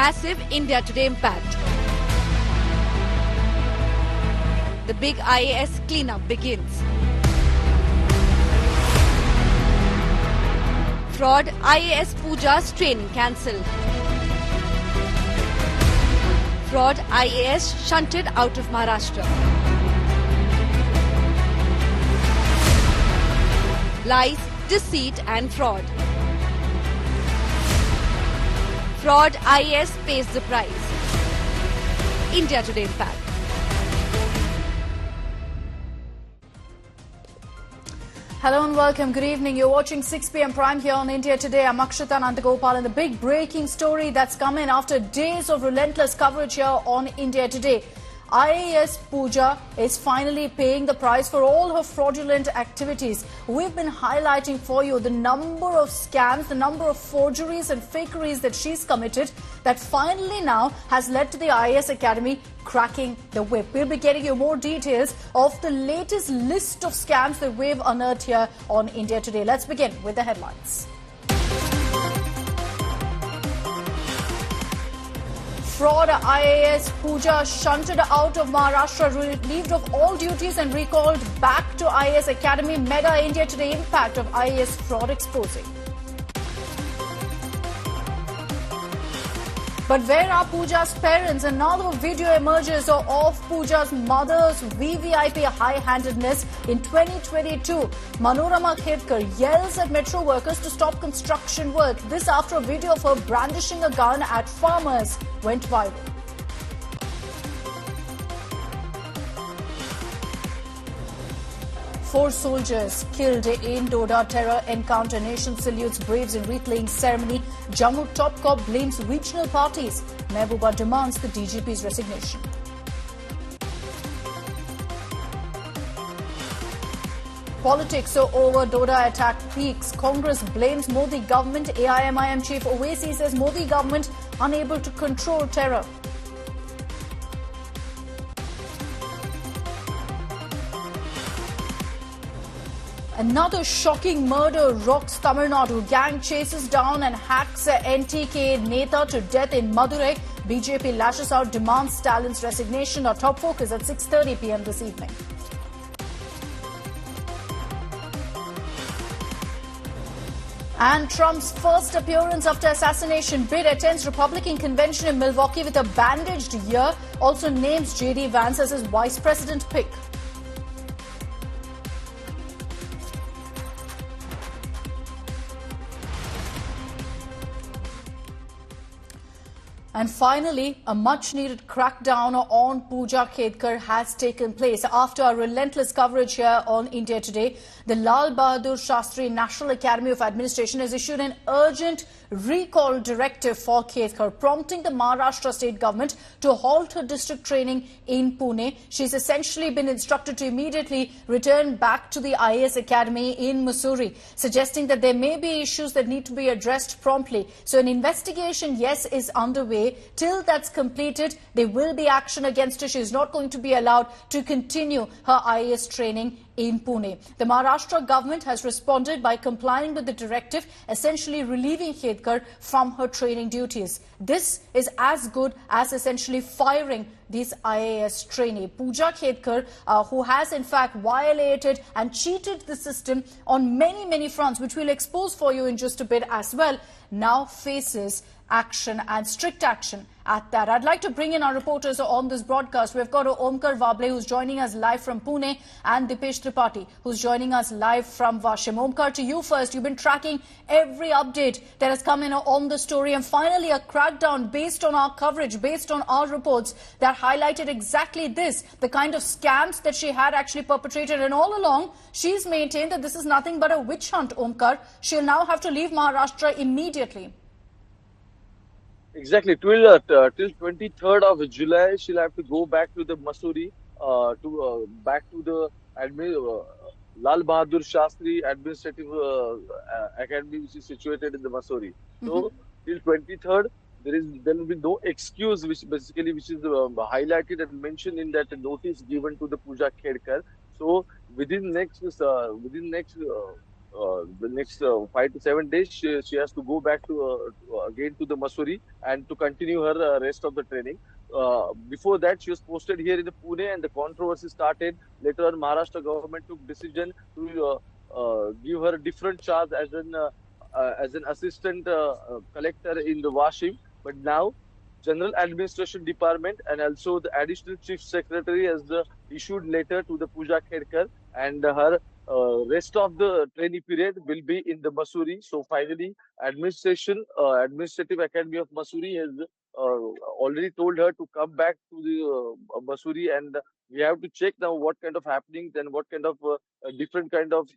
Massive India Today impact. The big IAS cleanup begins. Fraud IAS Pooja's training cancelled. Fraud IAS shunted out of Maharashtra. Lies, deceit and fraud. Fraud IAS pays the price. India Today impact. Hello and welcome. Good evening. You're watching 6 p.m. Prime here on India Today. I'm Akshita Nandagopal, and the big breaking story that's come in after days of relentless coverage here on India Today. IAS Pooja is finally paying the price for all her fraudulent activities. We've been highlighting for you the number of scams, the number of forgeries and fakeries that she's committed that finally now has led to the IAS Academy cracking the whip. We'll be getting you more details of the latest list of scams that we've unearthed here on India Today. Let's begin with the headlines. Fraud IAS Pooja shunted out of Maharashtra, relieved of all duties and recalled back to IAS Academy. Mega India Today impact of IAS fraud exposing. But where are Pooja's parents? Another video emerges of Pooja's mother's VVIP high-handedness in 2022. Manorama Khedkar yells at metro workers to stop construction work. This after a video of her brandishing a gun at farmers went viral. Four soldiers killed in Doda terror encounter. Nation salutes braves in wreath-laying ceremony. Jammu top cop blames regional parties. Mehbooba demands the DGP's resignation. Politics over Doda attack peaks. Congress blames Modi government. AIMIM chief Owaisi says Modi government unable to control terror. Another shocking murder rocks Tamil Nadu. Gang chases down and hacks a NTK Neta to death in Madurai. BJP lashes out, demands Stalin's resignation. Our top focus at 6:30 p.m. this evening. And Trump's first appearance after assassination bid attends Republican convention in Milwaukee with a bandaged ear. Also names J.D. Vance as his vice president pick. And finally, a much-needed crackdown on Pooja Khedkar has taken place. After our relentless coverage here on India Today, the Lal Bahadur Shastri National Academy of Administration has issued an urgent recall directive for Khedkar, prompting the Maharashtra state government to halt her district training in Pune. She's essentially been instructed to immediately return back to the IAS Academy in Mussoorie, suggesting that there may be issues that need to be addressed promptly. So an investigation, yes, is underway. Till that's completed, there will be action against her. She is not going to be allowed to continue her IAS training in Pune. The Maharashtra government has responded by complying with the directive, essentially relieving Khedkar from her training duties. This is as good as essentially firing this IAS trainee. Pooja Khedkar, who has in fact violated and cheated the system on many fronts, which we'll expose for you in just a bit as well, now faces action and strict action at that. I'd like to bring in our reporters on this broadcast. We've got Omkar Vable, who's joining us live from Pune, and Dipesh Tripathi, who's joining us live from Vashim. Omkar, to you first. You've been tracking every update that has come in on the story, and finally a crackdown based on our coverage, based on our reports that highlighted exactly this, the kind of scams that she had actually perpetrated. And all along, she's maintained that this is nothing but a witch hunt, Omkar. She'll now have to leave Maharashtra immediately. Exactly. Till 23rd of July, she'll have to go back to the Mussoorie, back to the Lal Bahadur Shastri Administrative Academy, which is situated in the Mussoorie. So till 23rd, there will be no excuse, which is highlighted and mentioned in that notice given to the Pooja Khedkar. So within next the next 5 to 7 days, she has to go back to again to the Mussoorie and to continue her rest of the training. Before that, she was posted here in the Pune, and the controversy started. Later on, Maharashtra government took decision to give her a different charge as an assistant collector in the Washim. But now, General Administration Department and also the Additional Chief Secretary has issued letter to the Pooja Khedkar, and her rest of the training period will be in the Mussoorie. So finally, Administrative Academy of Mussoorie has already told her to come back to the Mussoorie, and we have to check now what kind of happenings and what kind of different kind of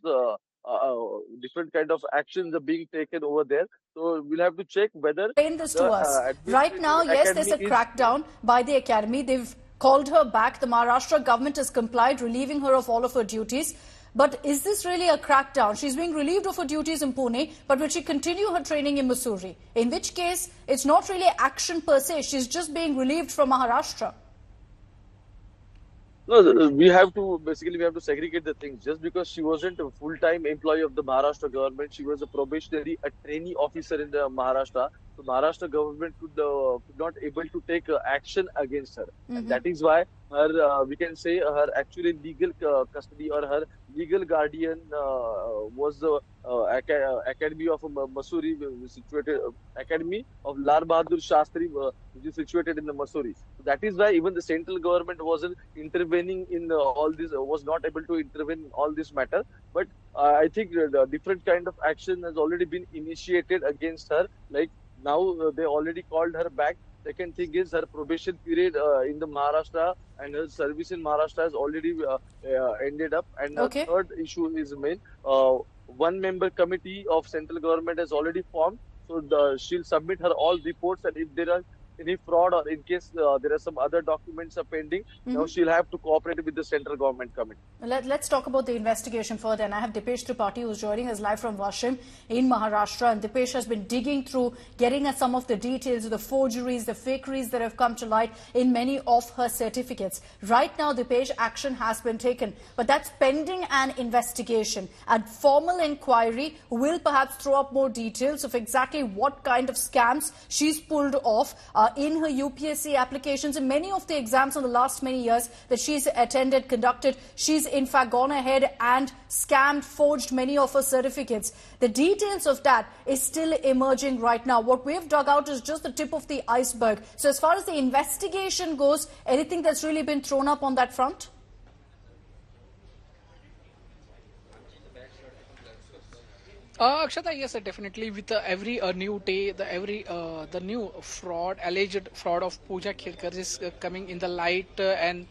different kind of actions are being taken over there. So we'll have to check whether Explain this to the us. Right now, Administrative yes, there's a Academy is crackdown by the academy. They've called her back. The Maharashtra government has complied, relieving her of all of her duties. But is this really a crackdown? She's being relieved of her duties in Pune, but will she continue her training in Mussoorie? In which case, it's not really action per se. She's just being relieved from Maharashtra. No, we have to segregate the things. Just because she wasn't a full-time employee of the Maharashtra government, she was a trainee officer in the Maharashtra. So Maharashtra government could not able to take action against her. And that is why her we can say her actually legal custody or her legal guardian was the Academy of Mussoorie, situated Academy of Lal Bahadur Shastri, which is situated in the Mussoorie. So that is why even the central government wasn't intervening in all this, was not able to intervene in all this matter. But I think the different kind of action has already been initiated against her. Like now they already called her back. Second thing is her probation period in the Maharashtra and her service in Maharashtra has already ended up. And the third issue is main. One-member committee of central government has already formed. So she'll submit her all reports, and if there are any fraud or in case there are some other documents are pending, now she'll have to cooperate with the central government committee. Let's talk about the investigation further. And I have Dipesh Tripathi, who's joining us live from Washim in Maharashtra. And Dipesh has been digging through, getting us some of the details of the forgeries, the fakeries that have come to light in many of her certificates. Right now, Dipesh, action has been taken, but that's pending an investigation. And formal inquiry will perhaps throw up more details of exactly what kind of scams she's pulled off in her UPSC applications and many of the exams in the last many years that she's attended, conducted. She's in fact gone ahead and scammed, forged many of her certificates. The details of that is still emerging right now. What we've dug out is just the tip of the iceberg. So as far as the investigation goes, anything that's really been thrown up on that front? Akshata, yes, definitely. With every new day, the new alleged fraud of Pooja Khedkar is coming in the light, and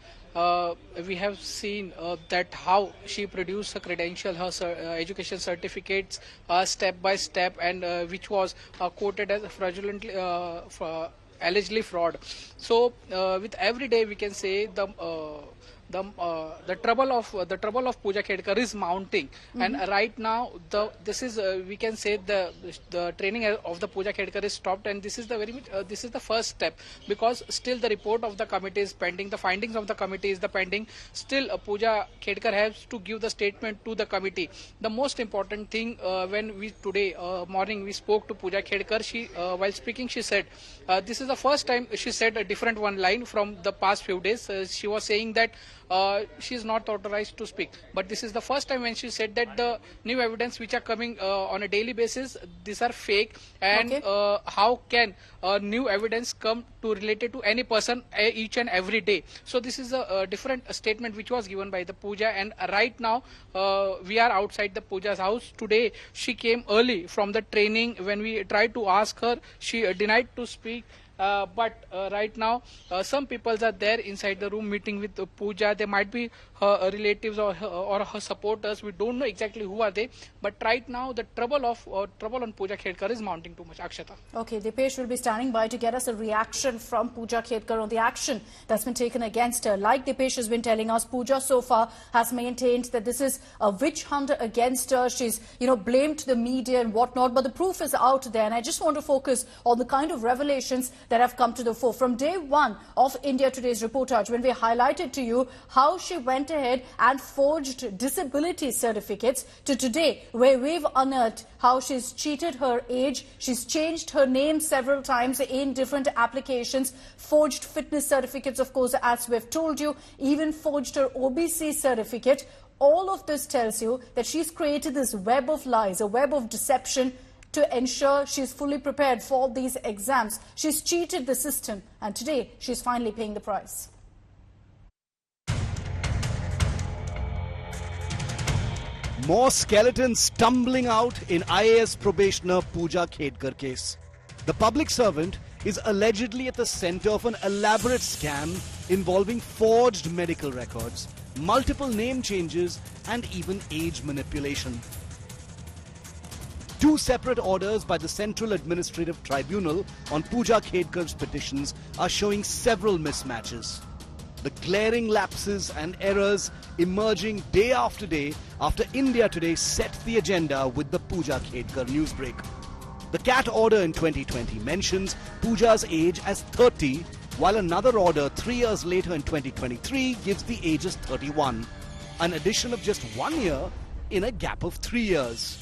we have seen that how she produced her credential, her education certificates step by step, and which was quoted as fraudulently, allegedly fraud. So with every day, we can say the trouble of Pooja Khedkar is mounting, and right now we can say the training of the Pooja Khedkar is stopped, and this is the first step, because still the report of the committee is pending, the findings of the committee is pending. Still Pooja Khedkar has to give the statement to the committee. The most important thing, when we today morning we spoke to Pooja Khedkar, she while speaking she said this is the first time she said a different one line from the past few days. She was saying that she is not authorized to speak, but this is the first time when she said that the new evidence which are coming on a daily basis, these are fake, and how can new evidence come to related to any person each and every day. So this is a different statement which was given by the Pooja, and right now we are outside the Pooja's house. Today she came early from the training. When we tried to ask her, she denied to speak. But right now some people are there inside the room meeting with Pooja. They might be her relatives or her supporters. We don't know exactly who are they, but right now the trouble on Pooja Khedkar is mounting too much. Akshata. Okay, Dipesh will be standing by to get us a reaction from Pooja Khedkar on the action that's been taken against her. Like Dipesh has been telling us, Pooja so far has maintained that this is a witch hunt against her. She's blamed the media and whatnot, but the proof is out there, and I just want to focus on the kind of revelations that have come to the fore. From day one of India Today's reportage, when we highlighted to you how she went ahead and forged disability certificates, to today, where we've unearthed how she's cheated her age, she's changed her name several times in different applications, forged fitness certificates, of course, as we've told you, even forged her OBC certificate. All of this tells you that she's created this web of lies, a web of deception, to ensure she's fully prepared for these exams. She's cheated the system, and today she's finally paying the price. More skeletons tumbling out in IAS probationer Pooja Khedkar case. The public servant is allegedly at the center of an elaborate scam involving forged medical records, multiple name changes, and even age manipulation. Two separate orders by the Central Administrative Tribunal on Pooja Khedkar's petitions are showing several mismatches. The glaring lapses and errors emerging day after India Today set the agenda with the Pooja Khedkar newsbreak. The CAT order in 2020 mentions Pooja's age as 30, while another order 3 years later in 2023 gives the age as 31, an addition of just 1 year in a gap of 3 years.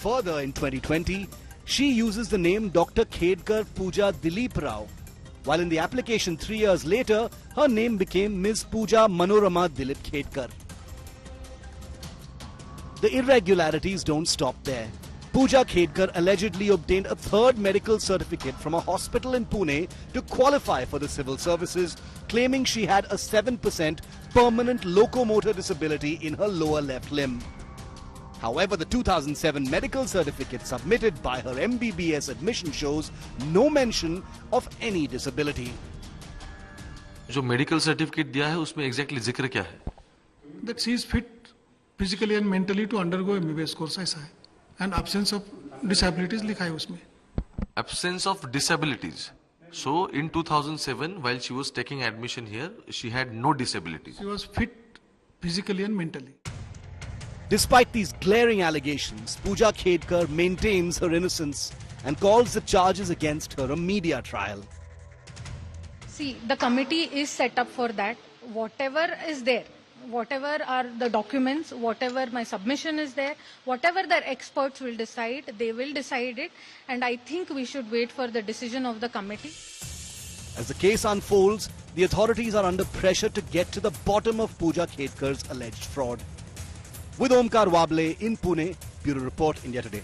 Further, in 2020, she uses the name Dr. Khedkar Pooja Dilip Rao, while in the application 3 years later, her name became Ms. Pooja Manorama Dilip Khedkar. The irregularities don't stop there. Pooja Khedkar allegedly obtained a third medical certificate from a hospital in Pune to qualify for the civil services, claiming she had a 7% permanent locomotor disability in her lower left limb. However, the 2007 medical certificate submitted by her MBBS admission shows no mention of any disability. जो medical certificate दिया है उसमें exactly जिक्र क्या है? That she is fit physically and mentally to undergo MBBS course ऐसा है, and absence of disabilities लिखा है उसमें. Absence of disabilities. So in 2007, while she was taking admission here, she had no disabilities. She was fit physically and mentally. Despite these glaring allegations, Pooja Khedkar maintains her innocence and calls the charges against her a media trial. See, the committee is set up for that. Whatever is there, whatever are the documents, whatever my submission is there, whatever the experts will decide, they will decide it. And I think we should wait for the decision of the committee. As the case unfolds, the authorities are under pressure to get to the bottom of Pooja Khedkar's alleged fraud. With Omkar Wable in Pune, Bureau Report, India Today.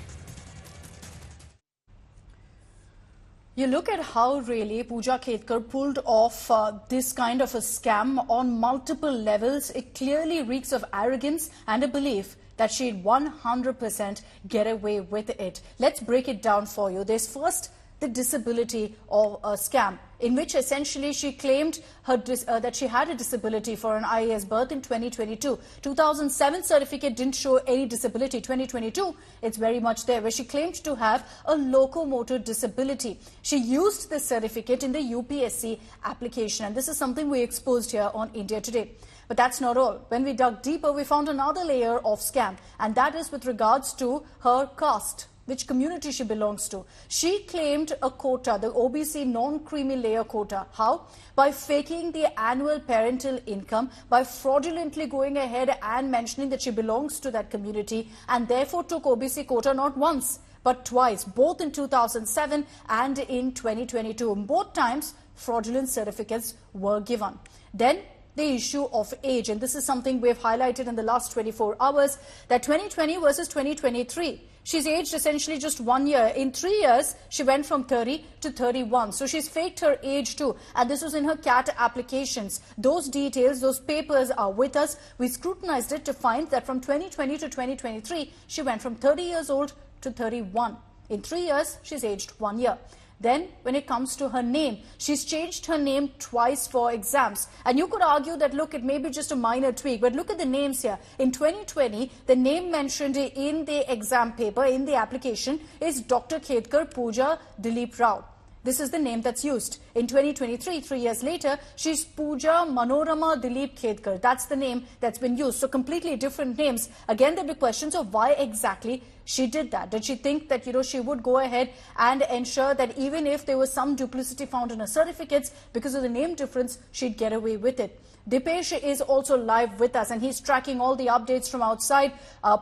You look at how really Pooja Khedkar pulled off this kind of a scam on multiple levels. It clearly reeks of arrogance and a belief that she'd 100% get away with it. Let's break it down for you. There's first the disability of a scam, in which essentially she claimed that she had a disability for an IAS birth in 2022. 2007 certificate didn't show any disability. 2022, it's very much there, where she claimed to have a locomotor disability. She used this certificate in the UPSC application, and this is something we exposed here on India Today. But that's not all. When we dug deeper, we found another layer of scam, and that is with regards to her caste, which community she belongs to. She claimed a quota, the OBC non-creamy layer quota. How? By faking the annual parental income, by fraudulently going ahead and mentioning that she belongs to that community, and therefore took OBC quota not once, but twice, both in 2007 and in 2022. In both times, fraudulent certificates were given. Then, the issue of age, and this is something we've highlighted in the last 24 hours, that 2020 versus 2023. She's aged essentially just 1 year. In 3 years, she went from 30 to 31. So she's faked her age too. And this was in her CAT applications. Those details, those papers are with us. We scrutinized it to find that from 2020 to 2023, she went from 30 years old to 31. In 3 years, she's aged 1 year. Then, when it comes to her name, she's changed her name twice for exams. And you could argue that, look, it may be just a minor tweak, but look at the names here. In 2020, the name mentioned in the exam paper, in the application, is Dr. Khedkar Pooja Dilip Rao. This is the name that's used. In 2023, 3 years later, she's Pooja Manorama Dilip Khedkar. That's the name that's been used. So completely different names. Again, there'll be questions of why exactly she did that. Did she think that, she would go ahead and ensure that even if there was some duplicity found in her certificates, because of the name difference, she'd get away with it? Dipesh is also live with us and he's tracking all the updates from outside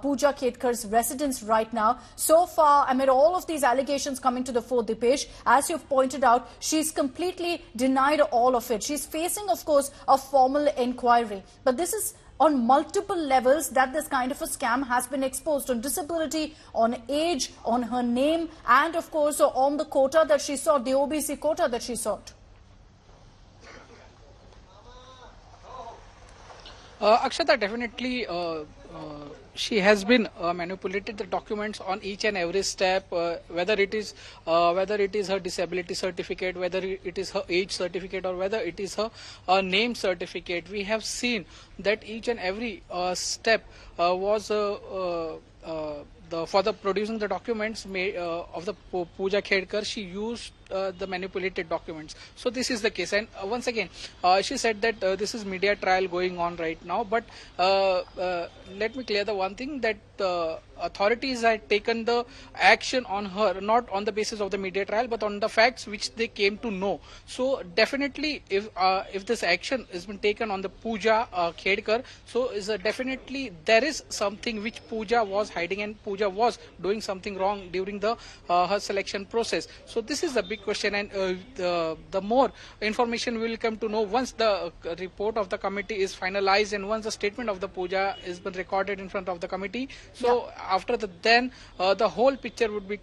Pooja Khedkar's residence right now. So far, amid all of these allegations coming to the fore, Dipesh, as you've pointed out, she's completely denied all of it. She's facing, of course, a formal inquiry. But this is on multiple levels that this kind of a scam has been exposed, on disability, on age, on her name, and of course on the quota that she sought, the OBC quota that she sought. Akshata, definitely she has been manipulated the documents on each and every step, whether it is her disability certificate, whether it is her age certificate, or whether it is her name certificate. We have seen that each and every step was for the producing the documents of the Pooja Khedkar, she used the manipulated documents. So this is the case, and once again she said that this is media trial going on right now, but let me clear the one thing, that authorities had taken the action on her not on the basis of the media trial but on the facts which they came to know. So definitely if this action has been taken on the Pooja Khedkar, so is definitely there is something which Pooja was hiding and Pooja was doing something wrong during the her selection process. So this is the big question, and the more information we will come to know once the report of the committee is finalized and once the statement of the Pooja has been recorded in front of the committee. So after then the whole picture would be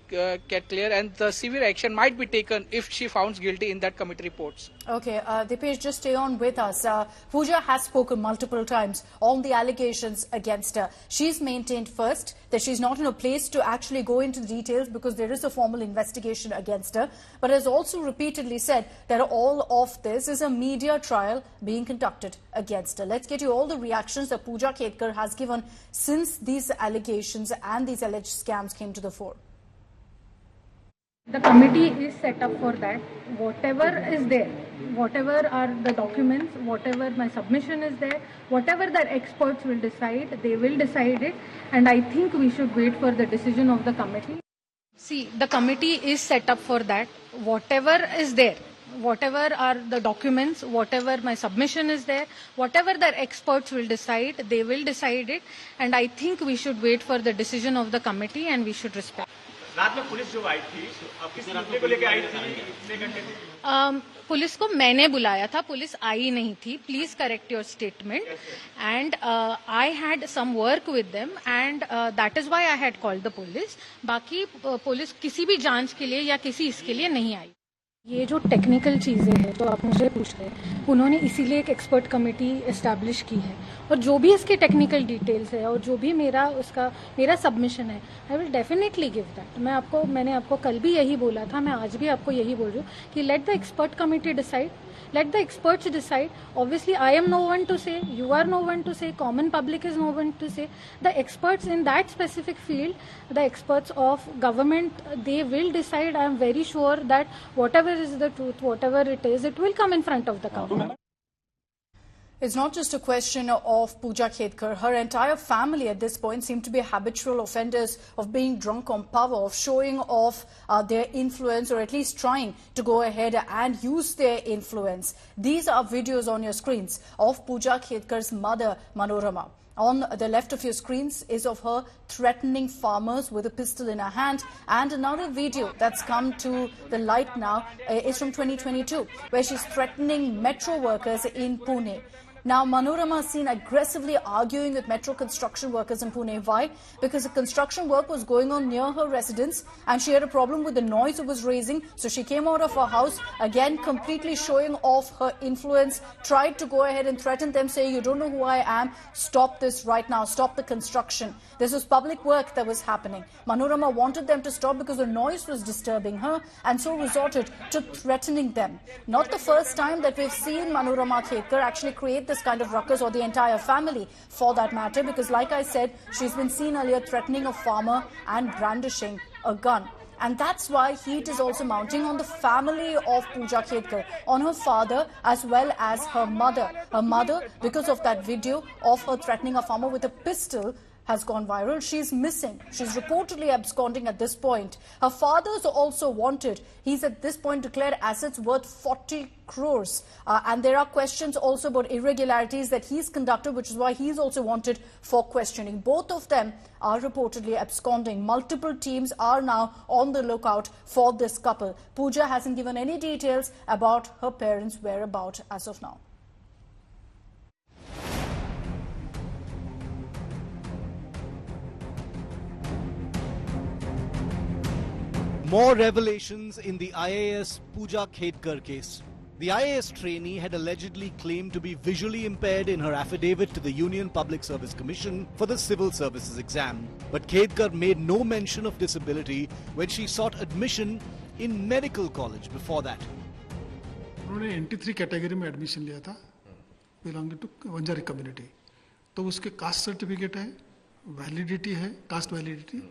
get clear, and the severe action might be taken if she found guilty in that committee reports. Okay, Dipesh, just stay on with us. Pooja has spoken multiple times on the allegations against her. She's maintained first that she's not in a place to actually go into the details because there is a formal investigation against her, but has also repeatedly said that all of this is a media trial being conducted against her. Let's get you all the reactions that Pooja Khedkar has given since these allegations and these alleged scams came to the fore. The committee is set up for that. Whatever is there, whatever are the documents, whatever my submission is there, whatever the experts will decide, they will decide it. And I think we should wait for the decision of the committee. See, the committee is set up for that. Whatever is there, whatever are the documents, whatever my submission is there, whatever the experts will decide, they will decide it. And I think we should wait for the decision of the committee and we should respect. रात में police जो आई थी, अब किस मुद्दे को लेकर आई थी, कितने घंटे थी? पुलिस को मैंने बुलाया था, पुलिस आई नहीं थी. Please correct your statement. And I had some work with them and that is why I had called the police. बाकी पुलिस किसी भी जांच के लिए या किसी इसके लिए नहीं आई. ये जो टेक्निकल चीज़ें हैं तो आप मुझे पूछ रहे हैं, उन्होंने इसीलिए एक एक्सपर्ट कमेटी एस्टैब्लिश की है और जो भी इसके टेक्निकल डिटेल्स है और जो भी मेरा सबमिशन है, I will definitely give that. मैंने आपको कल भी यही बोला था, मैं आज भी आपको यही बोल रही हूँ कि let the expert committee decide, let the experts decide. Obviously I am no one to say, you are no one to say, common public is no one to say. The experts in that specific field, the experts of government, they will decide. I am very sure that whatever is the truth, whatever it is, it will come in front of the government. It's not just a question of Pooja Khedkar. Her entire family at this point seem to be habitual offenders of being drunk on power, of showing off their influence, or at least trying to go ahead and use their influence. These are videos on your screens of Pooja Khedkar's mother, Manorama. On the left of your screens is of her threatening farmers with a pistol in her hand, and another video that's come to the light now is from 2022, where she's threatening metro workers in Pune. Now, Manorama is seen aggressively arguing with metro construction workers in Pune. Why? Because the construction work was going on near her residence and she had a problem with the noise it was raising. So she came out of her house, again completely showing off her influence, tried to go ahead and threaten them, saying, you don't know who I am, stop this right now, stop the construction. This was public work that was happening. Manorama wanted them to stop because the noise was disturbing her and so resorted to threatening them. Not the first time that we've seen Manorama Khedkar actually create this kind of ruckus, or the entire family for that matter, because like I said, she's been seen earlier threatening a farmer and brandishing a gun. And that's why heat is also mounting on the family of Pooja Khedkar, on her father as well as her mother. Her mother, because of that video of her threatening a farmer with a pistol, has gone viral. She's missing. She's reportedly absconding at this point. Her father's also wanted. He's at this point declared assets worth 40 crores. And there are questions also about irregularities that he's conducted, which is why he's also wanted for questioning. Both of them are reportedly absconding. Multiple teams are now on the lookout for this couple. Pooja hasn't given any details about her parents' whereabouts as of now. More revelations in the IAS Pooja Khedkar case. The IAS trainee had allegedly claimed to be visually impaired in her affidavit to the Union Public Service Commission for the Civil Services exam. But Khedkar made no mention of disability when she sought admission in medical college before that. उन्होंने NT3 category में admission लिया था, belonging to Wanjari community. तो उसके caste certificate है, validity है, cast validity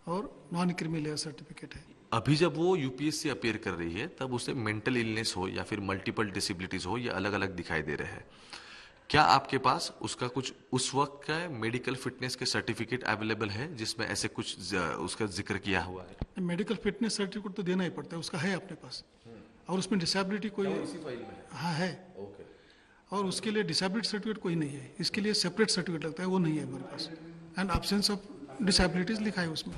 और non creamy layer certificate है. अभी जब वो यूपीएससी अपीयर कर रही है तब उसे मेंटल इलनेस हो या फिर मल्टीपल डिसेबिलिटीज हो, ये अलग अलग दिखाई दे रहे हैं. क्या आपके पास उसका कुछ उस वक्त का मेडिकल फिटनेस के सर्टिफिकेट अवेलेबल है जिसमें ऐसे कुछ उसका जिक्र किया हुआ है? मेडिकल फिटनेस सर्टिफिकेट तो देना ही पड़ता है, उसका है अपने पास. और उसमें डिसेबिलिटी कोई हाँ है. और उसके लिए डिसेबिलिटी सर्टिफिकेट कोई नहीं है. इसके लिए सेपरेट सर्टिफिकेट लगता है, वो नहीं है हमारे पास. एंड एब्सेंस ऑफ डिसेबिलिटीज लिखा है उसमें.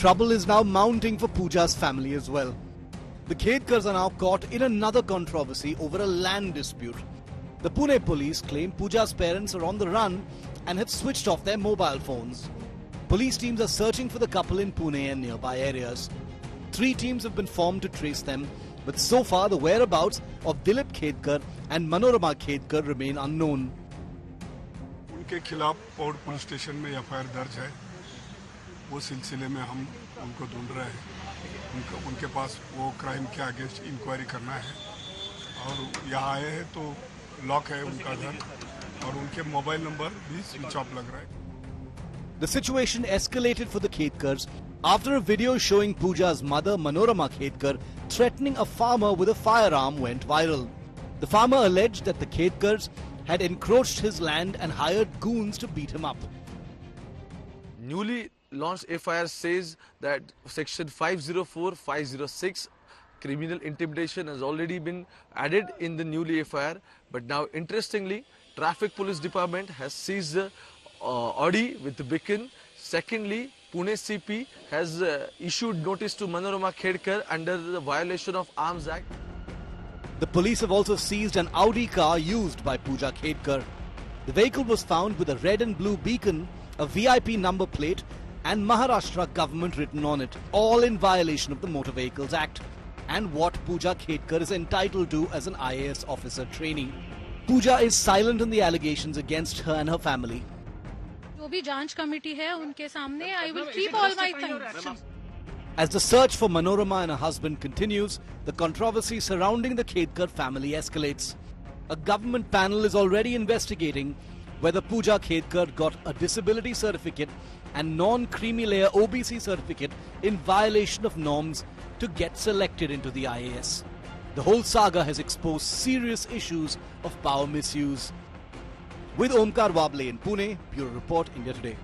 Trouble is now mounting for Pooja's family as well. The Khedkars are now caught in another controversy over a land dispute. The Pune police claim Pooja's parents are on the run and have switched off their mobile phones. Police teams are searching for the couple in Pune and nearby areas. 3 teams have been formed to trace them, but so far the whereabouts of Dilip Khedkar and Manorama Khedkar remain unknown. उनके खिलाफ पौड़ police station में FIR दर्ज है. वो सिलसिले में हम उनको ढूंढ रहे हैं. उनके पास वो क्राइम के अगेंस्ट इंक्वायरी करना है. और यहाँ आए हैं तो लॉक है उनका घर और उनके मोबाइल नंबर भी स्विच ऑफ लग रहा है. The situation escalated for the Khedkars after a video showing Pooja's mother Manorama Khedkar threatening a farmer with a firearm went viral. The farmer alleged that the Khedkars had encroached his land and hired goons to beat him up. Newly launched FIR says that section 504, 506 criminal intimidation has already been added in the newly FIR. But now interestingly, Traffic Police Department has seized the Audi with the beacon. Secondly, Pune CP has issued notice to Manorama Khedkar under the violation of Arms Act. The police have also seized an Audi car used by Pooja Khedkar. The vehicle was found with a red and blue beacon, a VIP number plate and Maharashtra government written on it, all in violation of the Motor Vehicles Act and what Pooja Khedkar is entitled to as an IAS officer trainee. Pooja is silent on the allegations against her and her family. जो भी जांच committee है उनके सामने I will keep all my things. As the search for Manorama and her husband continues, the controversy surrounding the Khedkar family escalates. A government panel is already investigating whether Pooja Khedkar got a disability certificate and non-creamy layer OBC certificate in violation of norms to get selected into the IAS. The whole saga has exposed serious issues of power misuse. With Omkar Wable in Pune, Bureau Report, India Today.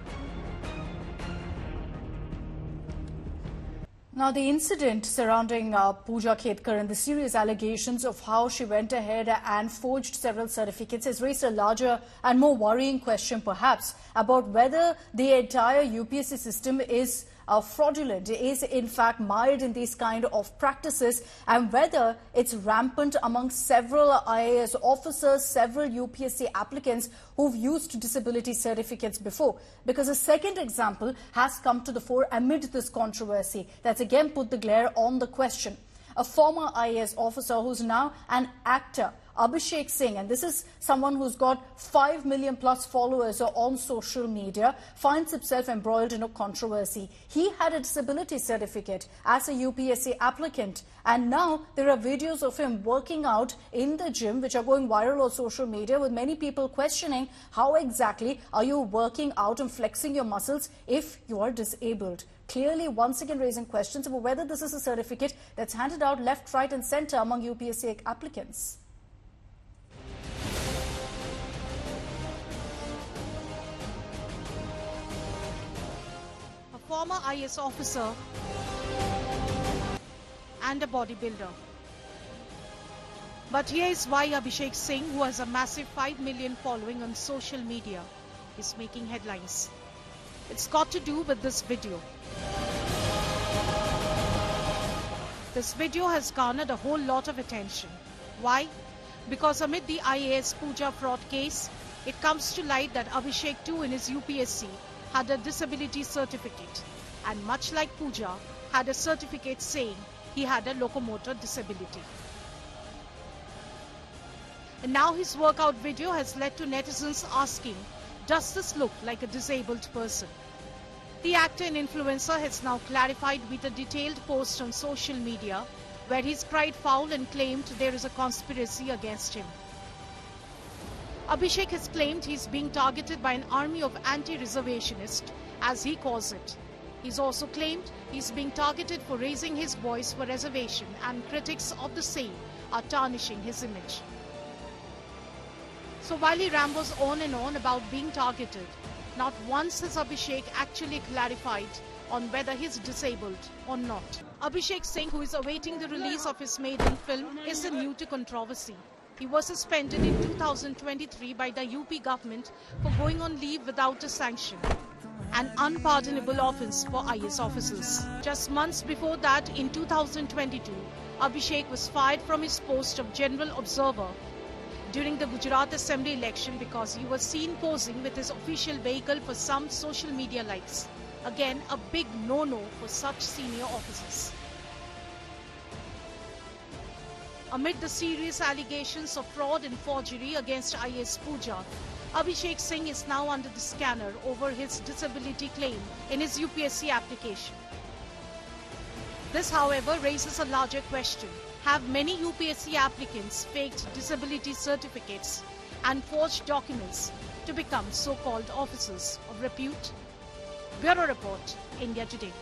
Now, the incident surrounding Pooja Khedkar and the serious allegations of how she went ahead and forged several certificates has raised a larger and more worrying question, perhaps, about whether the entire UPSC system is fraudulent, is in fact mired in these kind of practices, and whether it's rampant among several IAS officers, several UPSC applicants who've used disability certificates before. Because a second example has come to the fore amid this controversy that's again put the glare on the question. A former IAS officer who's now an actor Abhishek Singh, and this is someone who's got 5 million plus followers on social media, finds himself embroiled in a controversy. He had a disability certificate as a UPSC applicant, and now there are videos of him working out in the gym which are going viral on social media, with many people questioning how exactly are you working out and flexing your muscles if you are disabled. Clearly once again raising questions about whether this is a certificate that's handed out left, right and centre among UPSC applicants. A former IS officer and a bodybuilder. But here is why Abhishek Singh, who has a massive 5 million following on social media, is making headlines. It's got to do with this video. This video has garnered a whole lot of attention. Why? Because amid the IAS Pooja fraud case, it comes to light that Abhishek too in his UPSC had a disability certificate, and much like Pooja, had a certificate saying he had a locomotor disability. And now his workout video has led to netizens asking, does this look like a disabled person? The actor and influencer has now clarified with a detailed post on social media where he's cried foul and claimed there is a conspiracy against him. Abhishek has claimed he's being targeted by an army of anti-reservationists, as he calls it. He's also claimed he's being targeted for raising his voice for reservation, and critics of the same are tarnishing his image. So while he rambles on and on about being targeted, not once has Abhishek actually clarified on whether he's disabled or not. Abhishek Singh, who is awaiting the release of his maiden film, isn't new to controversy. He was suspended in 2023 by the UP government for going on leave without a sanction, an unpardonable offence for IS officers. Just months before that, in 2022, Abhishek was fired from his post of General Observer during the Gujarat Assembly election because he was seen posing with his official vehicle for some social media likes. Again, a big no-no for such senior officers. Amid the serious allegations of fraud and forgery against IS Pooja, Abhishek Singh is now under the scanner over his disability claim in his UPSC application. This, however, raises a larger question. Have many UPSC applicants faked disability certificates and forged documents to become so-called officers of repute? Bureau Report, India Today.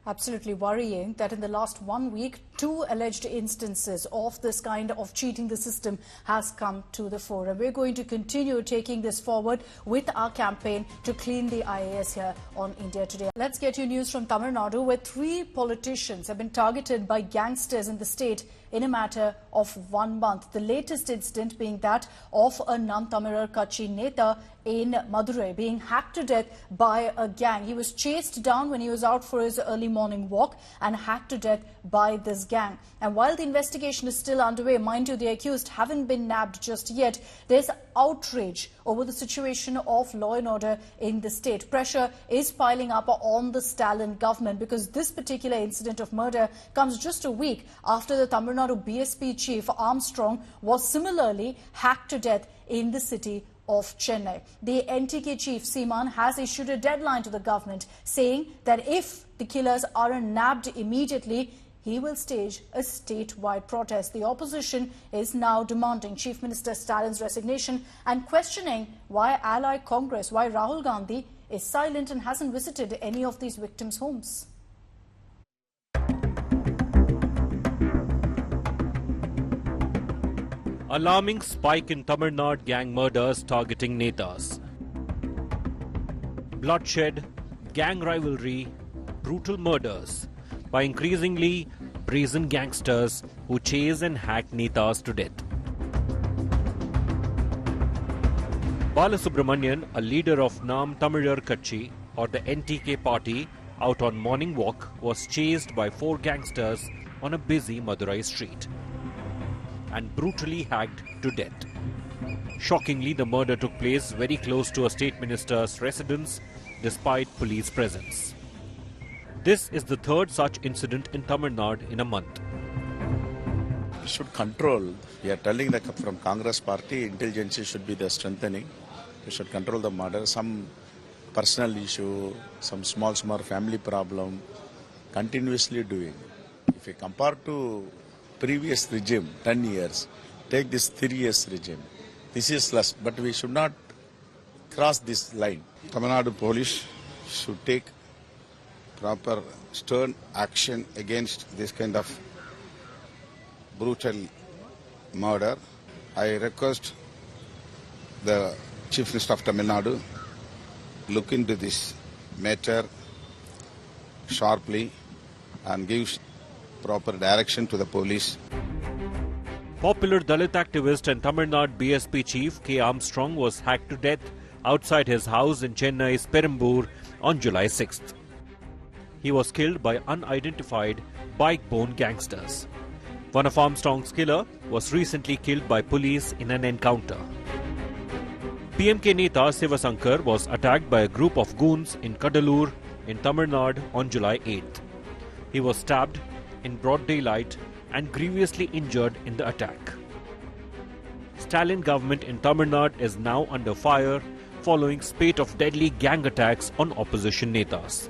Absolutely worrying that in the last 1 week, 2 alleged instances of this kind of cheating the system has come to the fore. And we're going to continue taking this forward with our campaign to clean the IAS here on India Today. Let's get you news from Tamil Nadu, where 3 politicians have been targeted by gangsters in the state in a matter of 1 month. The latest incident being that of a Nam Tamilar Katchi Neta in Madurai being hacked to death by a gang. He was chased down when he was out for his early morning walk and hacked to death by this gang. And while the investigation is still underway, mind you, the accused haven't been nabbed just yet. There's outrage over the situation of law and order in the state. Pressure is piling up on the Stalin government because this particular incident of murder comes just a week after the Tamil Nadu BSP chief Armstrong was similarly hacked to death in the city of Chennai. The NTK chief Seeman has issued a deadline to the government saying that if the killers aren't nabbed immediately, he will stage a statewide protest. The opposition is now demanding Chief Minister Stalin's resignation and questioning why Ally Congress, why Rahul Gandhi is silent and hasn't visited any of these victims' homes. Alarming spike in Tamil Nadu gang murders targeting netas. Bloodshed, gang rivalry, brutal murders by increasingly brazen gangsters who chase and hack netas to death. Balasubramanian, a leader of Nam Tamilar Katchi or the NTK party, out on morning walk, was chased by 4 gangsters on a busy Madurai street and brutally hacked to death. Shockingly, the murder took place very close to a state minister's residence despite police presence. This is the 3rd such incident in Tamil Nadu in a month. should control. We are telling that from Congress party, intelligence should be the strengthening. We should control the murder. Some personal issue, some small family problem, continuously doing. If you compare to previous regime, 10 years, take this 3 years regime. This is less, but we should not cross this line. Tamil Nadu police should take proper stern action against this kind of brutal murder. I request the Chief Minister of Tamil Nadu look into this matter sharply and give proper direction to the police. Popular Dalit activist and Tamil Nadu BSP chief K. Armstrong was hacked to death outside his house in Chennai's Perambur on July 6th. He was killed by unidentified bike-borne gangsters. One of Armstrong's killers was recently killed by police in an encounter. PMK Neta Sivasankar was attacked by a group of goons in Kadalur in Tamil Nadu on July 8th. He was stabbed in broad daylight and grievously injured in the attack. Stalin government in Tamil Nadu is now under fire following spate of deadly gang attacks on opposition netas.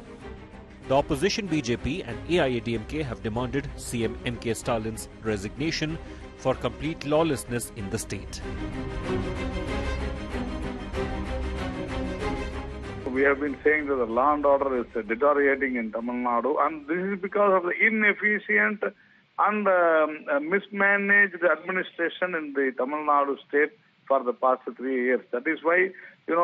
The opposition BJP and AIADMK have demanded CM MK Stalin's resignation for complete lawlessness in the state. We have been saying that the law and order is deteriorating in Tamil Nadu, and this is because of the inefficient and mismanaged administration in the Tamil Nadu state for the past 3 years. That is why, the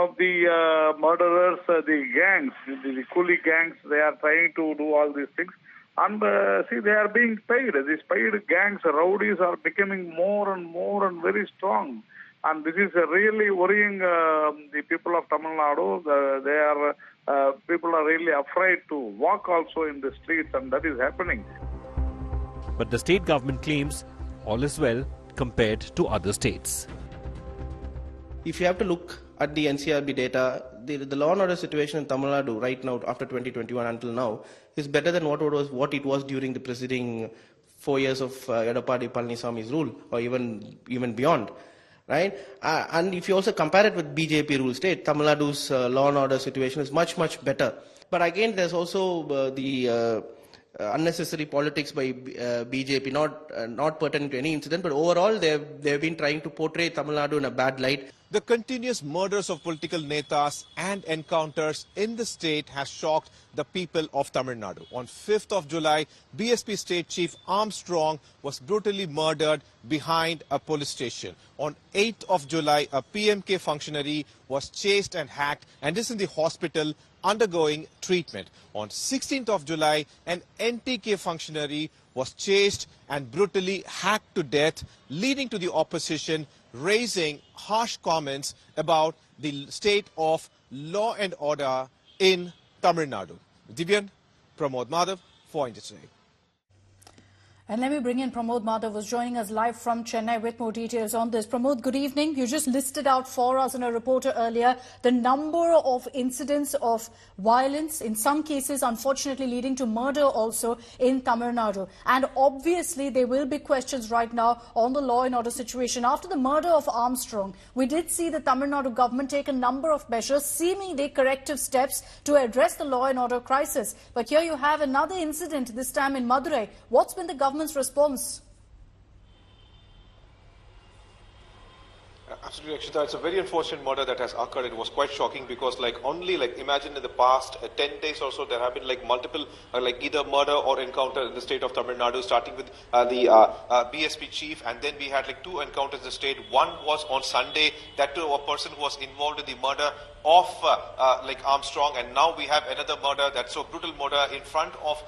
murderers, the gangs, the coolie gangs, they are trying to do all these things. And they are being paid. These paid gangs, rowdies are becoming more and very strong. And this is really worrying the people of Tamil Nadu. People are really afraid to walk also in the streets, and that is happening. But the state government claims all is well compared to other states. If you have to look at the NCRB data, the law and order situation in Tamil Nadu right now, after 2021 until now, is better than what it was during the preceding 4 years of Edappadi Palaniswamy's rule, or even beyond. Right? And if you also compare it with BJP rule state, Tamil Nadu's law and order situation is much better. But again, there's also the unnecessary politics by BJP, not pertaining to any incident, but overall they've been trying to portray Tamil Nadu in a bad light. The continuous murders of political netas and encounters in the state has shocked the people of Tamil Nadu. On 5th of July, BSP State Chief Armstrong was brutally murdered behind a police station. On 8th of July, a PMK functionary was chased and hacked and is in the hospital undergoing treatment. On 16th of July, an NTK functionary was chased and brutally hacked to death, leading to the opposition raising harsh comments about the state of law and order in Tamil Nadu. Divyan, Pramod Madhav for India Today. And let me bring in Pramod Madhav, who's joining us live from Chennai with more details on this. Pramod, good evening. You just listed out for us in a reporter earlier the number of incidents of violence, in some cases unfortunately leading to murder also in Tamil Nadu. And obviously there will be questions right now on the law and order situation. After the murder of Armstrong, we did see the Tamil Nadu government take a number of measures, seemingly corrective steps to address the law and order crisis. But here you have another incident, this time in Madurai. What's been the government's response? Absolutely, Akshita. It's a very unfortunate murder that has occurred. It was quite shocking because, imagine in the past 10 days or so, there have been multiple, either murder or encounter in the state of Tamil Nadu, starting with the BSP chief, and then we had 2 encounters in the state. One was on Sunday, that to a person who was involved in the murder of Armstrong, and now we have another murder, that's a brutal murder in front of,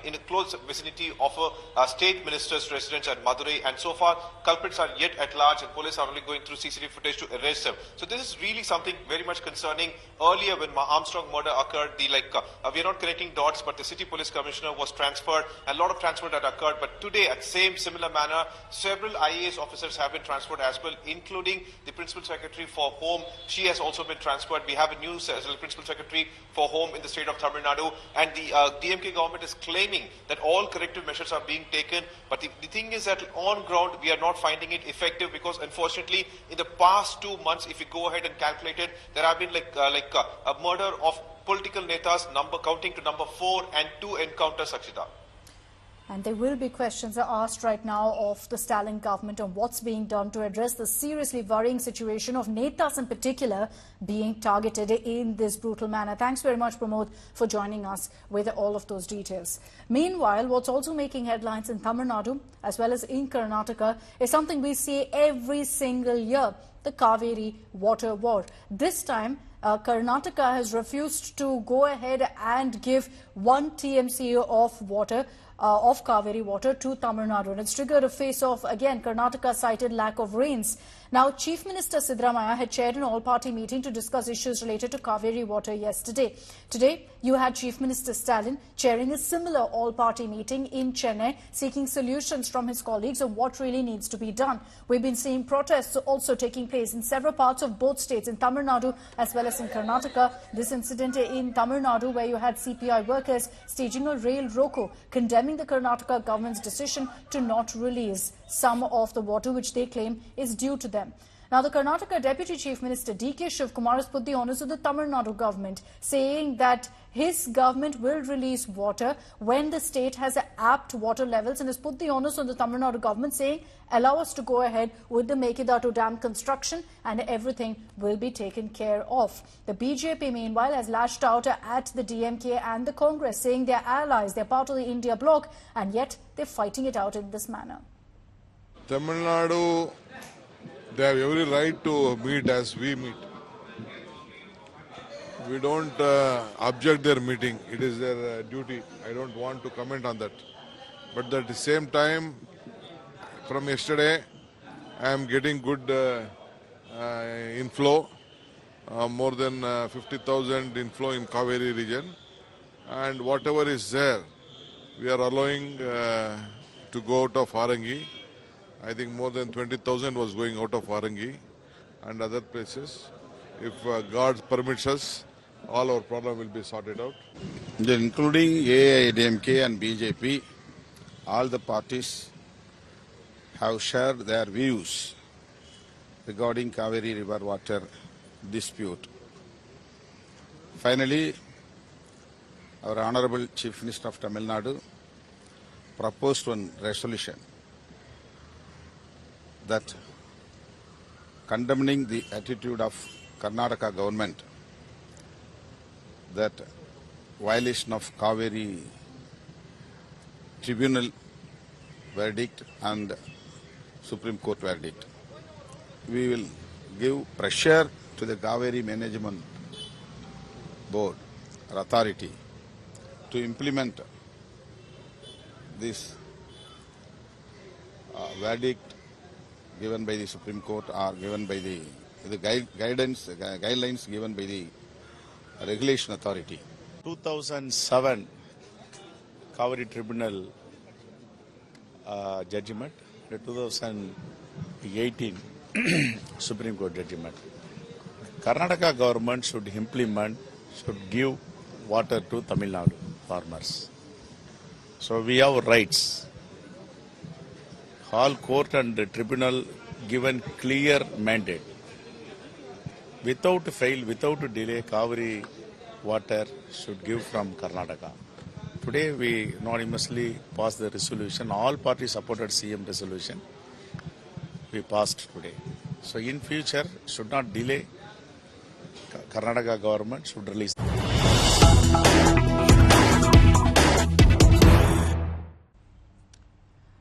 in a close vicinity of a state minister's residence at Madurai, and so far culprits are yet at large and police are only going through CCTV footage to arrest them. So this is really something very much concerning. Earlier when Armstrong murder occurred, we are not connecting dots, but the city police commissioner was transferred, and a lot of transfer that occurred, but today at similar manner, several IAS officers have been transferred as well, including the principal secretary for home. She has also been transferred. transferred. We have a new principal secretary for home in the state of Tamil Nadu, and the DMK government is claiming that all corrective measures are being taken. But the thing is that on ground, we are not finding it effective, because unfortunately, in the past 2 months, if you go ahead and calculate it, there have been a murder of political netas, counting to number 4, and 2 encounters, Sakshita. And there will be questions asked right now of the Stalin government on what's being done to address the seriously worrying situation of netas in particular being targeted in this brutal manner. Thanks very much, Pramod, for joining us with all of those details. Meanwhile, what's also making headlines in Tamil Nadu as well as in Karnataka is something we see every single year: the Kaveri water war. This time, Karnataka has refused to go ahead and give 1 TMC of water, of Kaveri water, to Tamil Nadu. And it's triggered a face-off. Again, Karnataka cited lack of rains. Now, Chief Minister Siddaramaiah had chaired an all-party meeting to discuss issues related to Kaveri water yesterday. Today, you had Chief Minister Stalin chairing a similar all-party meeting in Chennai, seeking solutions from his colleagues on what really needs to be done. We've been seeing protests also taking place in several parts of both states, in Tamil Nadu as well as in Karnataka. This incident in Tamil Nadu, where you had CPI workers staging a rail roko, condemning the Karnataka government's decision to not release some of the water which they claim is due to them. Now, the Karnataka Deputy Chief Minister D.K. Shivkumar has put the onus of the Tamil Nadu government, saying that his government will release water when the state has apt water levels, and has put the onus on the Tamil Nadu government, saying, allow us to go ahead with the Mekidatu Dam construction and everything will be taken care of. The BJP, meanwhile, has lashed out at the DMK and the Congress, saying they're allies, they're part of the India bloc, and yet they're fighting it out in this manner. Tamil Nadu, they have every right to meet as we meet. We don't object their meeting. It is their duty. I don't want to comment on that. But at the same time, from yesterday, I am getting good inflow, more than 50,000 inflow in Kaveri region. And whatever is there, we are allowing to go out of Harangi. I think more than 20,000 was going out of Harangi and other places. If God permits us, all our problem will be sorted out. Including AIADMK and BJP, all the parties have shared their views regarding Kaveri river water dispute. Finally, our Honorable Chief Minister of Tamil Nadu proposed one resolution that condemning the attitude of Karnataka government that violation of Kaveri Tribunal verdict and Supreme Court verdict. We will give pressure to the Kaveri Management Board or authority to implement this verdict given by the Supreme Court or given by the guidelines given by the Regulation Authority. 2007 Kaveri Tribunal judgment, the 2018 Supreme Court judgment. Karnataka government should give water to Tamil Nadu farmers. So we have rights. All court and tribunal given clear mandate. Without fail, without delay, Kaveri water should give from Karnataka. Today we unanimously passed the resolution. All parties supported CM resolution. We passed today. So in future, should not delay. Karnataka government should release.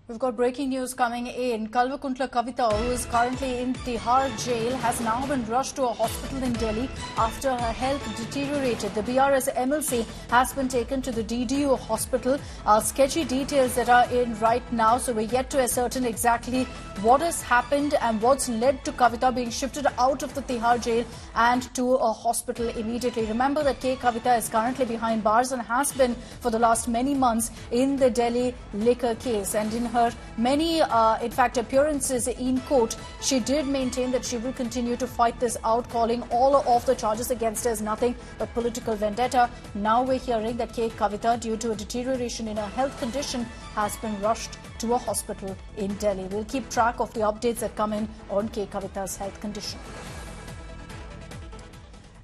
We've got breaking news coming in. Kalvakuntla Kavita, who is currently in Tihar jail, has now been rushed to a hospital in Delhi after her health deteriorated. The BRS MLC has been taken to the DDU hospital. Sketchy details that are in right now, so we're yet to ascertain exactly what has happened and what's led to Kavita being shifted out of the Tihar jail and to a hospital immediately. Remember that K. Kavita is currently behind bars and has been for the last many months in the Delhi liquor case. And in her many, in fact, appearances in court, she did maintain that she will continue to fight this out, calling all of the charges against her as nothing but political vendetta. Now we're hearing that K. Kavita, due to a deterioration in her health condition, has been rushed to a hospital in Delhi. We'll keep track of the updates that come in on K. Kavita's health condition.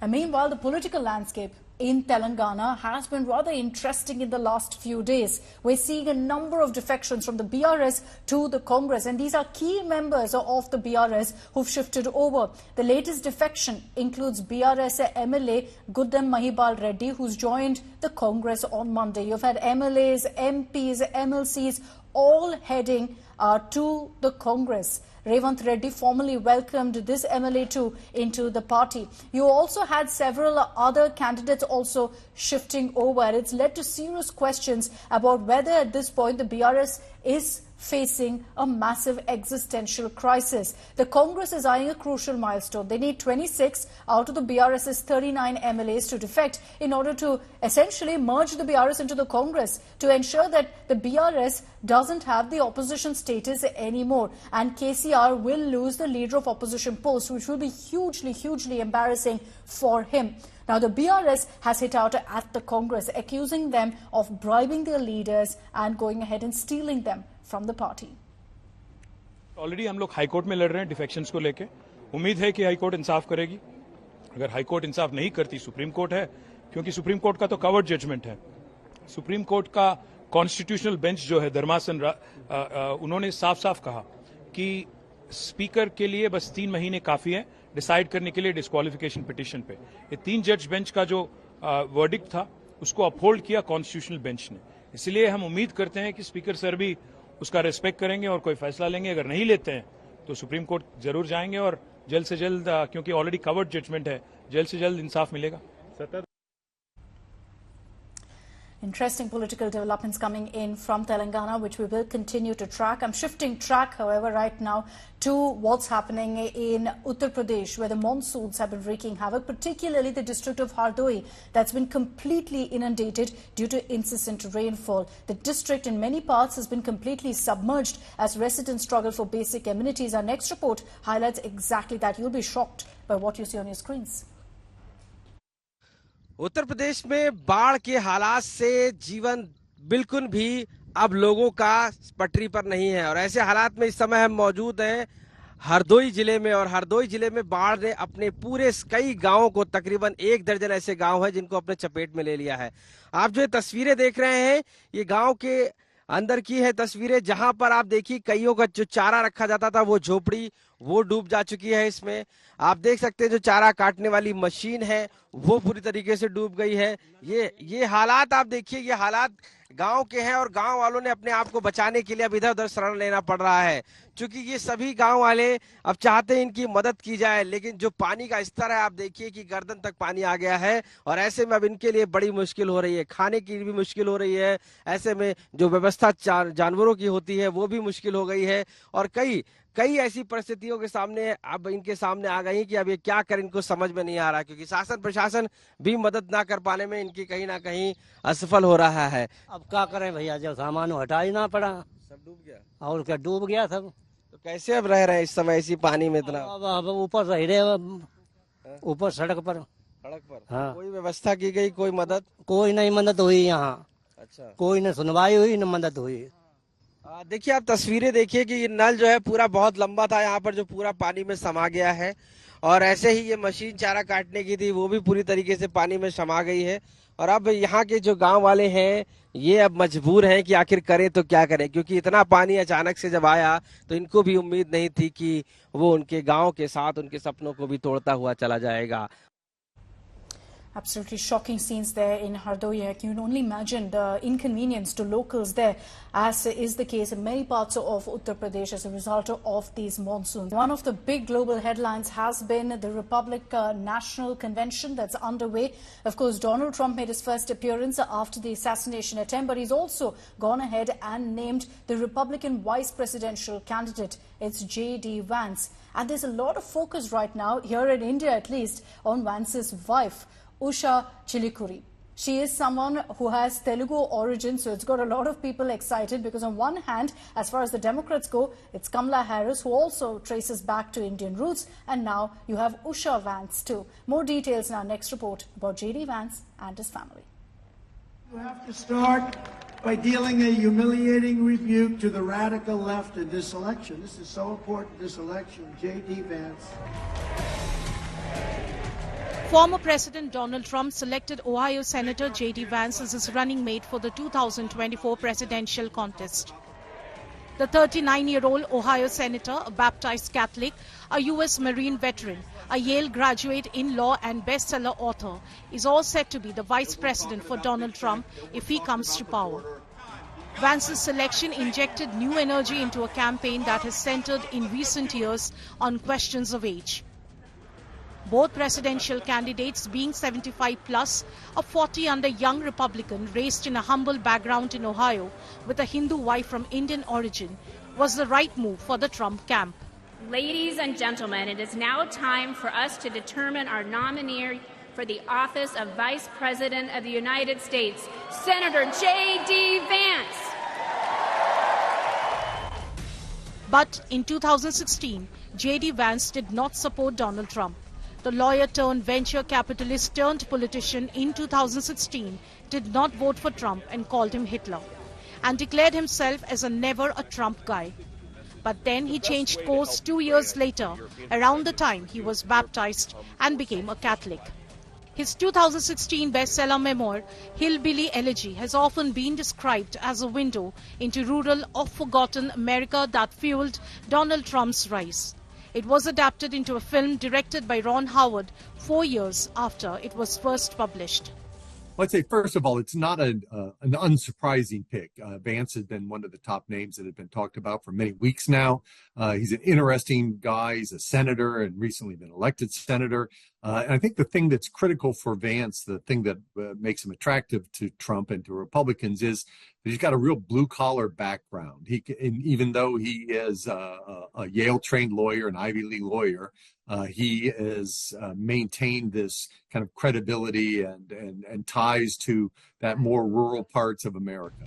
And meanwhile, the political landscape in Telangana has been rather interesting in the last few days. We're seeing a number of defections from the BRS to the Congress, and these are key members of the BRS who've shifted over. The latest defection includes BRS MLA Guddam Mahibal Reddy, who's joined the Congress on Monday. You've had MLAs, MPs, MLCs all heading to the Congress. Revant Reddy formally welcomed this MLA too into the party. You also had several other candidates also shifting over. It's led to serious questions about whether at this point the BRS is facing a massive existential crisis. The Congress is eyeing a crucial milestone. They need 26 out of the BRS's 39 MLAs to defect in order to essentially merge the BRS into the Congress to ensure that the BRS doesn't have the opposition status anymore. And KCR will lose the leader of opposition post, which will be hugely embarrassing for him. Now, the BRS has hit out at the Congress, accusing them of bribing their leaders and going ahead and stealing them from the party. Already हम लोग high court में लड़ रहे हैं defections को लेके. उम्मीद है कि हाईकोर्ट इंसाफ करेगी. अगर हाईकोर्ट इंसाफ नहीं करती, सुप्रीम कोर्ट है, क्योंकि सुप्रीम कोर्ट का तो कवर्ड जजमेंट है. सुप्रीम कोर्ट का कॉन्स्टिट्यूशनल बेंच जो है धर्मासन, उन्होंने साफ कहा कि स्पीकर के लिए बस 3 महीने काफी है डिसाइड करने के लिए डिस्क्वालिफिकेशन पिटीशन पे. ये 3 जज बेंच का जो वर्डिक्ट था उसको अपहोल्ड किया कॉन्स्टिट्यूशनल बेंच ने. इसलिए हम उम्मीद करते हैं कि स्पीकर सर भी उसका रेस्पेक्ट करेंगे और कोई फैसला लेंगे. अगर नहीं लेते हैं तो सुप्रीम कोर्ट जरूर जाएंगे और जल्द से जल्द, क्योंकि ऑलरेडी कवर्ड जजमेंट है, जल्द से जल्द इंसाफ मिलेगा. Interesting political developments coming in from Telangana, which we will continue to track. I'm shifting track, however, right now to what's happening in Uttar Pradesh, where the monsoons have been wreaking havoc, particularly the district of Hardoi, that's been completely inundated due to incessant rainfall. The district in many parts has been completely submerged as residents struggle for basic amenities. Our next report highlights exactly that. You'll be shocked by what you see on your screens. Uttar Pradesh में बाढ़ के हालात से जीवन बिल्कुल भी अब लोगों का पटरी पर नहीं है और ऐसे हालात में इस समय हम मौजूद हैं हरदोई जिले में. और हरदोई जिले में बाढ़ ने अपने पूरे कई गांवों को, तकरीबन 1 दर्जन ऐसे गांव हैं जिनको अपने चपेट में ले लिया है. आप जो तस्वीरें देख रहे हैं ये गांव के अंदर की है तस्वीरें, जहां पर आप देखिए कईयों का जो चारा रखा जाता था वो झोपड़ी वो डूब जा चुकी है. इसमें आप देख सकते हैं जो चारा काटने वाली मशीन है वो पूरी तरीके से डूब गई है. ये हालात आप देखिए, ये हालात गांव के हैं और गांव वालों ने अपने आप को बचाने के लिए अब इधर उधर शरण लेना पड़ रहा है, क्योंकि ये सभी गांव वाले अब चाहते हैं इनकी मदद की जाए. लेकिन जो पानी का स्तर है आप देखिए कि गर्दन तक पानी आ गया है और ऐसे में अब इनके लिए बड़ी मुश्किल हो रही है. खाने की भी मुश्किल हो रही है, ऐसे में जो व्यवस्था जानवरों की होती है वो भी मुश्किल हो गई है. और कई ऐसी परिस्थितियों के सामने अब इनके सामने आ गई कि अब ये क्या करें इनको समझ में नहीं आ रहा, क्योंकि शासन प्रशासन भी मदद ना कर पाने में इनकी कहीं ना कहीं असफल हो रहा है. अब क्या करें भैया, जब सामान हटा ही ना पड़ा, सब डूब गया. और क्या डूब गया सब. तो कैसे अब रह रहे हैं इस समय इसी पानी में इतना? अब ऊपर रह रहे, ऊपर सड़क पर. हाँ. कोई व्यवस्था की गई, कोई मदद? कोई नहीं मदद हुई यहाँ. अच्छा. कोई न सुनवाई हुई न मदद हुई. देखिए आप तस्वीरें देखिए कि ये नल जो है पूरा बहुत लंबा था, यहाँ पर जो पूरा पानी में समा गया है. और ऐसे ही ये मशीन चारा काटने की थी वो भी पूरी तरीके से पानी में समा गई है. और अब यहाँ के जो गांव वाले हैं ये अब मजबूर हैं कि आखिर करें तो क्या करें, क्योंकि इतना पानी अचानक से जब आया तो इनको भी उम्मीद नहीं थी कि वो उनके गांव के साथ उनके सपनों को भी तोड़ता हुआ चला जाएगा. Absolutely shocking scenes there in Hardoi. You can only imagine the inconvenience to locals there, as is the case in many parts of Uttar Pradesh as a result of these monsoons. One of the big global headlines has been the Republic National Convention that's underway. Of course, Donald Trump made his first appearance after the assassination attempt, but he's also gone ahead and named the Republican vice presidential candidate. It's J.D. Vance. And there's a lot of focus right now, here in India at least, on Vance's wife, Usha Chilikuri. She is someone who has Telugu origin, so it's got a lot of people excited because on one hand, as far as the Democrats go, it's Kamala Harris who also traces back to Indian roots, and now you have Usha Vance too. More details in our next report about J.D. Vance and his family. You have to start by dealing a humiliating rebuke to the radical left in this election. This is so important, this election. J.D. Vance. Former President Donald Trump selected Ohio Senator J.D. Vance as his running mate for the 2024 presidential contest. The 39-year-old Ohio senator, a baptized Catholic, a U.S. Marine veteran, a Yale graduate in law and bestseller author, is all set to be the vice president for Donald Trump if he comes to power. Vance's selection injected new energy into a campaign that has centered in recent years on questions of age. Both presidential candidates, being 75 plus, a 40 under young Republican raised in a humble background in Ohio with a Hindu wife from Indian origin, was the right move for the Trump camp. Ladies and gentlemen, it is now time for us to determine our nominee for the office of Vice President of the United States, Senator J.D. Vance. But in 2016, J.D. Vance did not support Donald Trump. The lawyer turned venture capitalist turned politician in 2016 did not vote for Trump and called him Hitler and declared himself as a never a Trump guy. But then he changed course 2 years later, around the time he was baptized, and became a Catholic. His 2016 bestseller memoir, Hillbilly Elegy, has often been described as a window into rural, oft-forgotten America that fueled Donald Trump's rise. It was adapted into a film directed by Ron Howard 4 years after it was first published. Well, I'd say, first of all, it's not an unsurprising pick. Vance has been one of the top names that have been talked about for many weeks now. He's an interesting guy. He's a senator and recently been elected senator. And I think the thing that's critical for Vance, the thing that makes him attractive to Trump and to Republicans, is that he's got a real blue-collar background. Even though he is a Yale-trained lawyer, an Ivy League lawyer, he has maintained this kind of credibility and ties to that more rural parts of America.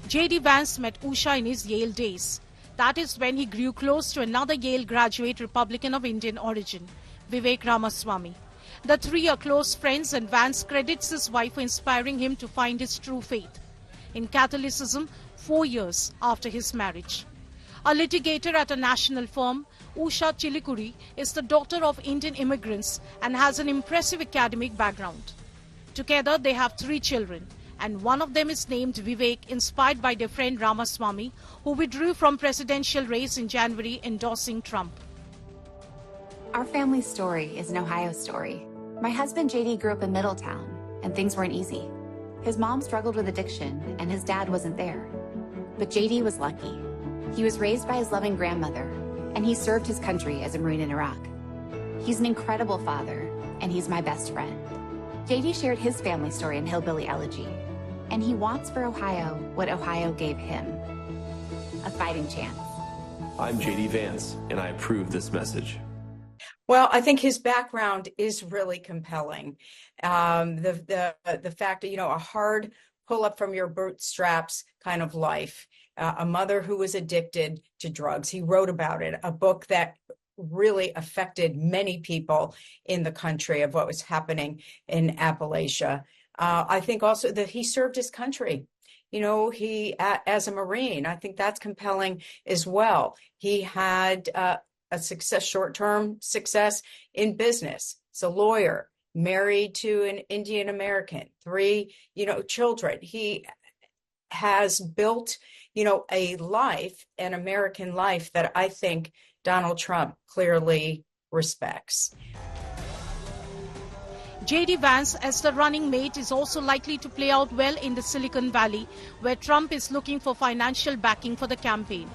J.D. Vance met Usha in his Yale days. That is when he grew close to another Yale graduate Republican of Indian origin, Vivek Ramaswamy. The three are close friends, and Vance credits his wife for inspiring him to find his true faith in Catholicism 4 years after his marriage. A litigator at a national firm, Usha Chilikuri is the daughter of Indian immigrants and has an impressive academic background. Together they have 3 children, and one of them is named Vivek, inspired by their friend Ramaswamy, who withdrew from presidential race in January endorsing Trump. Our family story is an Ohio story. My husband JD grew up in Middletown, and things weren't easy. His mom struggled with addiction, and his dad wasn't there. But JD was lucky. He was raised by his loving grandmother, and he served his country as a Marine in Iraq. He's an incredible father, and he's my best friend. JD shared his family story in Hillbilly Elegy, and he wants for Ohio what Ohio gave him: a fighting chance. I'm J.D. Vance, and I approve this message. Well, I think his background is really compelling. The fact that, a hard pull up from your bootstraps kind of life, a mother who was addicted to drugs. He wrote about it, a book that really affected many people in the country of what was happening in Appalachia. I think also that he served his country. He, as a Marine, I think that's compelling as well. He had a short-term success in business. He's a lawyer, married to an Indian American, 3, children. He has built, a life, an American life that I think Donald Trump clearly respects. J.D. Vance as the running mate is also likely to play out well in the Silicon Valley, where Trump is looking for financial backing for the campaign.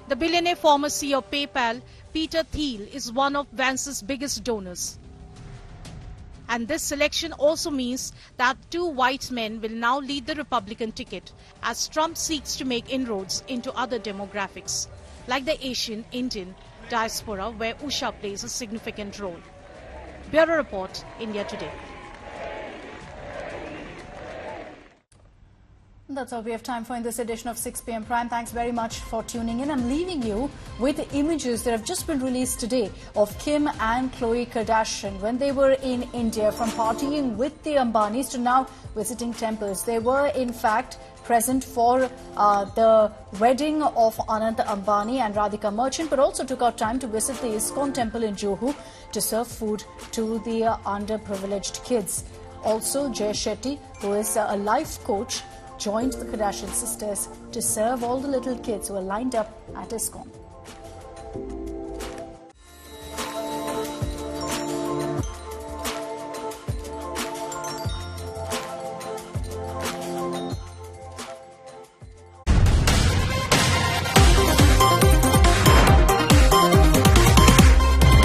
The billionaire former CEO of PayPal, Peter Thiel, is one of Vance's biggest donors. And this selection also means that 2 white men will now lead the Republican ticket as Trump seeks to make inroads into other demographics, like the Asian Indian diaspora, where Usha plays a significant role. Bureau Report, India Today. That's all we have time for in this edition of 6 p.m. Prime. Thanks very much for tuning in. I'm leaving you with the images that have just been released today of Kim and Khloe Kardashian when they were in India, from partying with the Ambanis to now visiting temples. They were, in fact, present for the wedding of Anant Ambani and Radhika Merchant, but also took out time to visit the ISKCON temple in Juhu to serve food to the underprivileged kids. Also, Jay Shetty, who is a life coach, joined the Kardashian sisters to serve all the little kids who are lined up at ISKCON.